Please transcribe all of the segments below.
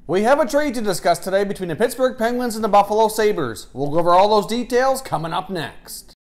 We have a trade to discuss today between the Pittsburgh Penguins and the Buffalo Sabres. We'll go over all those details coming up next.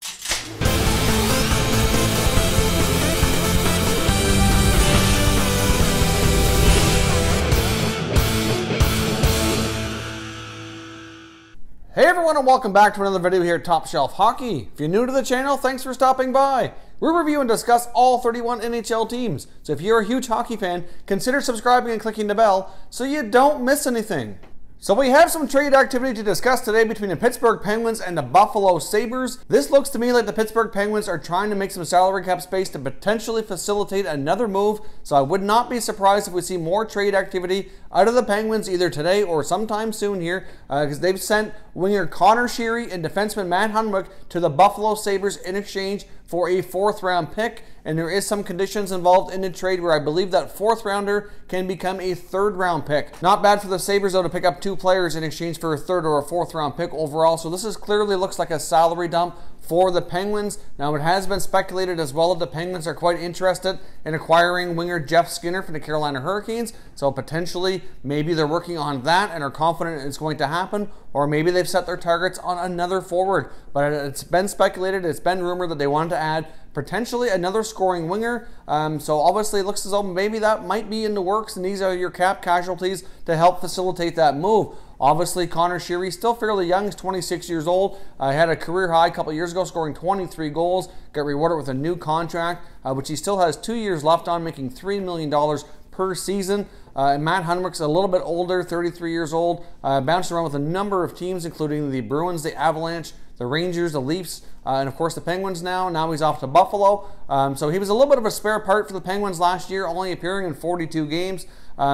Hey everyone, and welcome back to another video here at Top Shelf Hockey. If you're new to the channel, thanks for stopping by. We review and discuss all 31 NHL teams, so if you're a huge hockey fan, consider subscribing and clicking the bell so you don't miss anything. So we have some trade activity to discuss today between the Pittsburgh Penguins and the Buffalo Sabres. This looks to me like the Pittsburgh Penguins are trying to make some salary cap space to potentially facilitate another move, so I would not be surprised if we see more trade activity out of the Penguins either today or sometime soon here, because they've sent winger Connor Sheary and defenseman Matt Hunwick to the Buffalo Sabres in exchange for a 4th round pick, and there is some conditions involved in the trade where I believe that 4th rounder can become a 3rd round pick. Not bad for the Sabres though to pick up 2 players in exchange for a 3rd or a 4th round pick overall, so this is clearly looks like a salary dump for the Penguins. Now it has been speculated as well that the Penguins are quite interested in acquiring winger Jeff Skinner from the Carolina Hurricanes, so potentially maybe they're working on that and are confident it's going to happen, or maybe they've set their targets on another forward. But it's been speculated, it's been rumored that they wanted to add potentially another scoring winger, so obviously it looks as though maybe that might be in the works, and these are your cap casualties to help facilitate that move. Obviously, Connor Sheary, still fairly young, he's 26 years old. Had a career high a couple years ago, scoring 23 goals, got rewarded with a new contract, which he still has 2 years left on, making $3 million per season. And Matt Hunwick's a little bit older, 33 years old, bounced around with a number of teams, including the Bruins, the Avalanche, the Rangers, the Leafs, and of course the Penguins now. Now he's off to Buffalo. So he was a little bit of a spare part for the Penguins last year, only appearing in 42 games.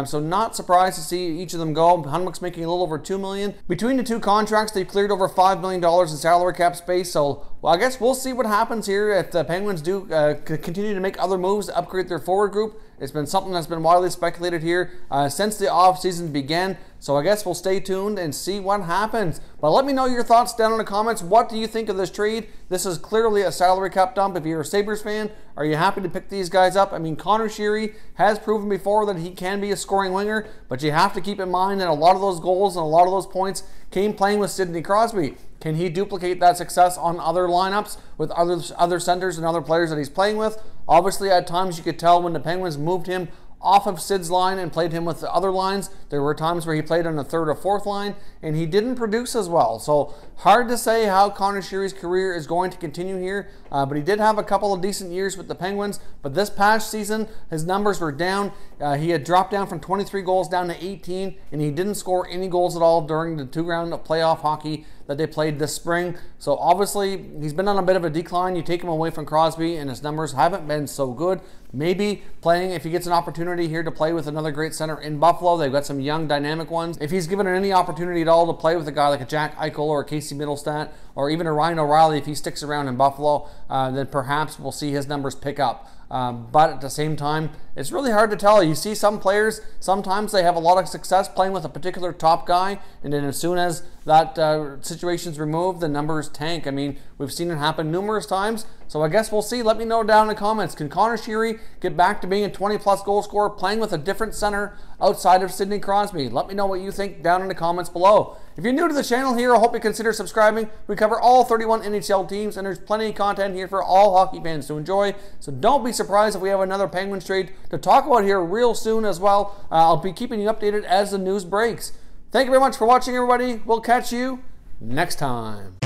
So not surprised to see each of them go. Hunwick's making a little over $2 million. Between the 2 contracts, they've cleared over $5 million in salary cap space. So well, I guess we'll see what happens here if the Penguins do continue to make other moves to upgrade their forward group. It's been something that's been widely speculated here since the offseason began. So I guess we'll stay tuned and see what happens. But let me know your thoughts down in the comments. What do you think of this trade? This is clearly a salary cap dump. If you're a Sabres fan, are you happy to pick these guys up? I mean, Connor Sheary has proven before that he can be a scoring winger, but you have to keep in mind that a lot of those goals and a lot of those points came playing with Sidney Crosby. Can he duplicate that success on other lineups with other centers and other players that he's playing with? Obviously, at times you could tell when the Penguins moved him off of Sid's line and played him with the other lines, there were times where he played on the 3rd or 4th line and he didn't produce as well. So hard to say how Connor Sheary's career is going to continue here, but he did have a couple of decent years with the Penguins. But this past season, his numbers were down. He had dropped down from 23 goals down to 18, and he didn't score any goals at all during the 2 rounds of playoff hockey that they played this spring. So obviously he's been on a bit of a decline. You take him away from Crosby and his numbers haven't been so good. Maybe playing, if he gets an opportunity here to play with another great center in Buffalo, they've got some young dynamic ones. If he's given any opportunity at all to play with a guy like a Jack Eichel or a Casey Middlestat or even a Ryan O'Reilly, if he sticks around in Buffalo, then perhaps we'll see his numbers pick up. But at the same time, it's really hard to tell. You see some players, sometimes they have a lot of success playing with a particular top guy, and then as soon as that situation's removed, the numbers tank. I mean, we've seen it happen numerous times, so I guess we'll see. Let me know down in the comments. Can Connor Sheary get back to being a 20-plus goal scorer playing with a different center outside of Sidney Crosby? Let me know what you think down in the comments below. If you're new to the channel here, I hope you consider subscribing. We cover all 31 NHL teams, and there's plenty of content here for all hockey fans to enjoy. So don't be surprised if we have another Penguins trade to talk about here real soon as well. I'll be keeping you updated as the news breaks. Thank you very much for watching, everybody. We'll catch you next time.